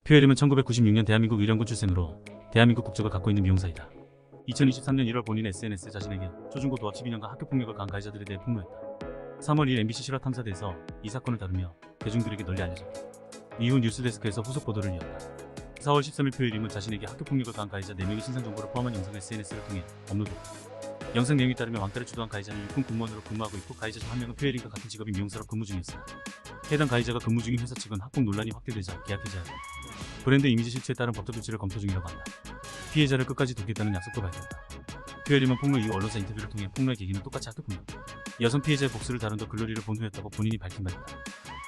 퓨에림은 1996년 대한민국 의령군 출생으로 대한민국 국적을 갖고 있는 미용사이다. 2023년 1월 본인 SNS에 자신에게 초중고 도합 12년간 학교폭력을 가한 가해자들에 대해 폭로했다. 3월 2일 MBC 실화 탐사대에서 이 사건을 다루며 대중들에게 널리 알려졌다. 이후 뉴스데스크에서 후속 보도를 이었다. 4월 13일 퓨에림은 자신에게 학교폭력을 가한 가해자 4명의 신상정보를 포함한 영상을 SNS를 통해 업로드했다. 영상 내용에 따르면 왕따를 주도한 가해자는 육군 공무원으로 근무하고 있고 가해자 중 한 명은 퓨에림과 같은 직업인 미용사로 근무 중이었습니다. 해당 가해자가 근무 중인 회사 측은 학폭 논란이 확대되자 계약 해지하고 브랜드 이미지 실추에 따른 법적 조치를 검토 중이라고 한다. 피해자를 끝까지 돕겠다는 약속도 밝혔다. 퓨에림은 폭로 이후 언론사 인터뷰를 통해 폭로의 계기는 똑같이 학교폭력, 여성 피해자의 복수를 다룬 더 글로리를 본 후였다고 본인이 밝힌 바 있다.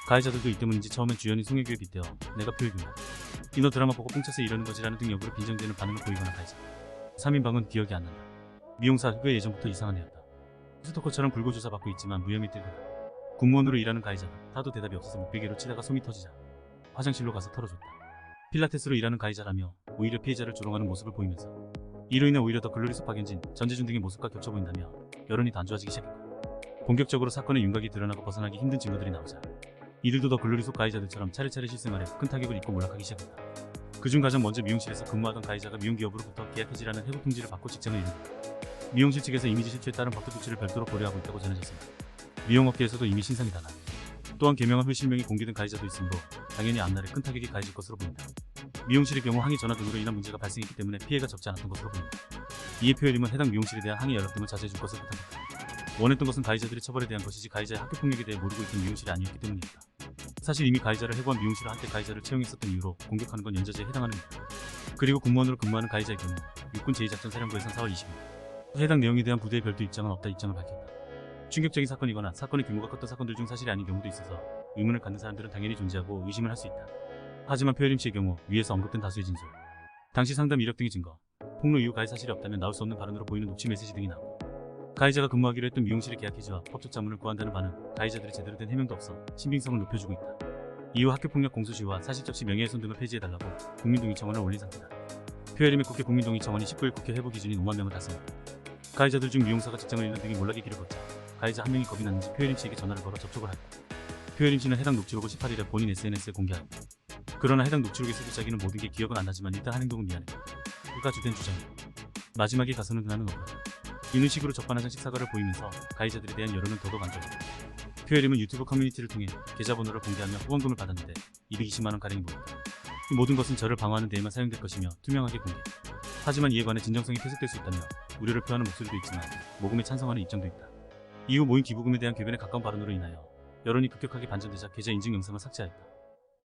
가해자들도 이 때문인지 처음엔 주연인 송혜교에 빗대어 내가 퓨에교야, 이너 드라마 보고 뽕차서 이러는 거지라는 등 역으로 빈정되는 반응을 보이거나 가해자 3인방은 기억이 안 난다. 미용사 꽤 예전부터 이상한 애였다. 스토커처럼 불고조사 받고 있지만 무혐의 뜨거다. 공무원으로 일하는 가해자가 하도 대답이 없어서 목베개로 치다가 솜이 터지자 화장실로 가서 털어줬다. 필라테스로 일하는 가해자라며 오히려 피해자를 조롱하는 모습을 보이면서 이로 인해 오히려 더 글로리 속 박연진, 전재준 등의 모습과 겹쳐 보인다며 여론이 더 안 좋아지기 시작했다. 본격적으로 사건의 윤곽이 드러나고 벗어나기 힘든 증거들이 나오자 이들도 더 글로리 속 가해자들처럼 차례차례 실생활에 큰 타격을 입고 몰락하기 시작했다. 그중 가장 먼저 미용실에서 근무하던 가해자가 미용기업으로부터 계약 해지라는 해고 통지를 받고 직장을 잃는다. 미용실 측에서 이미지 실추에 따른 법적 조치를 별도로 고려하고 있다고 전해졌습니다. 미용업계에서도 이미 신상이 다나 또한 개명한 후 실명이 공개된 가해자도 있으므로 당연히 앞날에 큰 타격이 가해질 것으로 보인다. 미용실의 경우 항의 전화 등으로 인한 문제가 발생했기 때문에 피해가 적지 않았던 것으로 보인다. 이에 퓨에림은 해당 미용실에 대한 항의 연락 등을 자제해줄 것을 부탁했다. 원했던 것은 가해자들의 처벌에 대한 것이지 가해자의 학교폭력에 대해 모르고 있던 미용실이 아니었기 때문이었다. 사실 이미 가해자를 해고한 미용실을 한때 가해자를 채용했었던 이유로 공격하는 건 연좌제에 해당하는 일이다. 그리고 공무원으로 근무하는 가해자의 경우 육군 제2작전사령부에선 4월 20일 해당 내용에 대한 부대의 별도 입장은 없다 입장을 밝혔다. 충격적인 사건이거나 사건의 규모가 컸던 사건들 중 사실이 아닌 경우도 있어서 의문을 갖는 사람들은 당연히 존재하고 의심을 할 수 있다. 하지만 퓨에림 씨의 경우 위에서 언급된 다수의 진술, 당시 상담 이력 등의 증거, 폭로 이후 가해 사실이 없다면 나올 수 없는 발언으로 보이는 녹취 메시지 등이 나오고 가해자가 근무하기로 했던 미용실의 계약 해지와 법적 자문을 구한다는 반응, 가해자들이 제대로 된 해명도 없어 신빙성을 높여주고 있다. 이후 학교폭력 공소시효와 사실적시 명예훼손 등을 폐지해달라고 국민동의 청원을 올린 상태다. 퓨에림의 국회 국민동의 청원이 19일 국회 회부 기준인 5만 명을達成. 가해자들 중 미용사가 직장을 잃는 등의 몰락의 길을 걷자 가해자 한 명이 겁이 났는지 퓨에림 씨에게 전화를 걸어 접촉을 하였다. 퓨에림 씨는 해당 녹취록을 18일에 본인 SNS에 공개하였다. 그러나 해당 녹취록에서도 자기는 모든 게 기억은 안 나지만 일단 한 행동은 미안해, 그가 주된 주장이다. 마지막에 가서는 나는 없다. 이런 식으로 적반하장식 사과를 보이면서 가해자들에 대한 여론은 더더욱 안좋았다. 퓨에림은 유튜브 커뮤니티를 통해 계좌번호를 공개하며 후원금을 받았는데 220만원 가량이 모였다. 이 모든 것은 저를 방어하는 데에만 사용될 것이며 투명하게 공개. 하지만 이에 관해 진정성이 퇴색될 수 있다며 우려를 표하는 목소리도 있지만 모금에 찬성하는 입장도 있다. 이후 모인 기부금에 대한 궤변에 가까운 발언으로 인하여 여론이 급격하게 반전되자 계좌 인증 영상을 삭제하였다.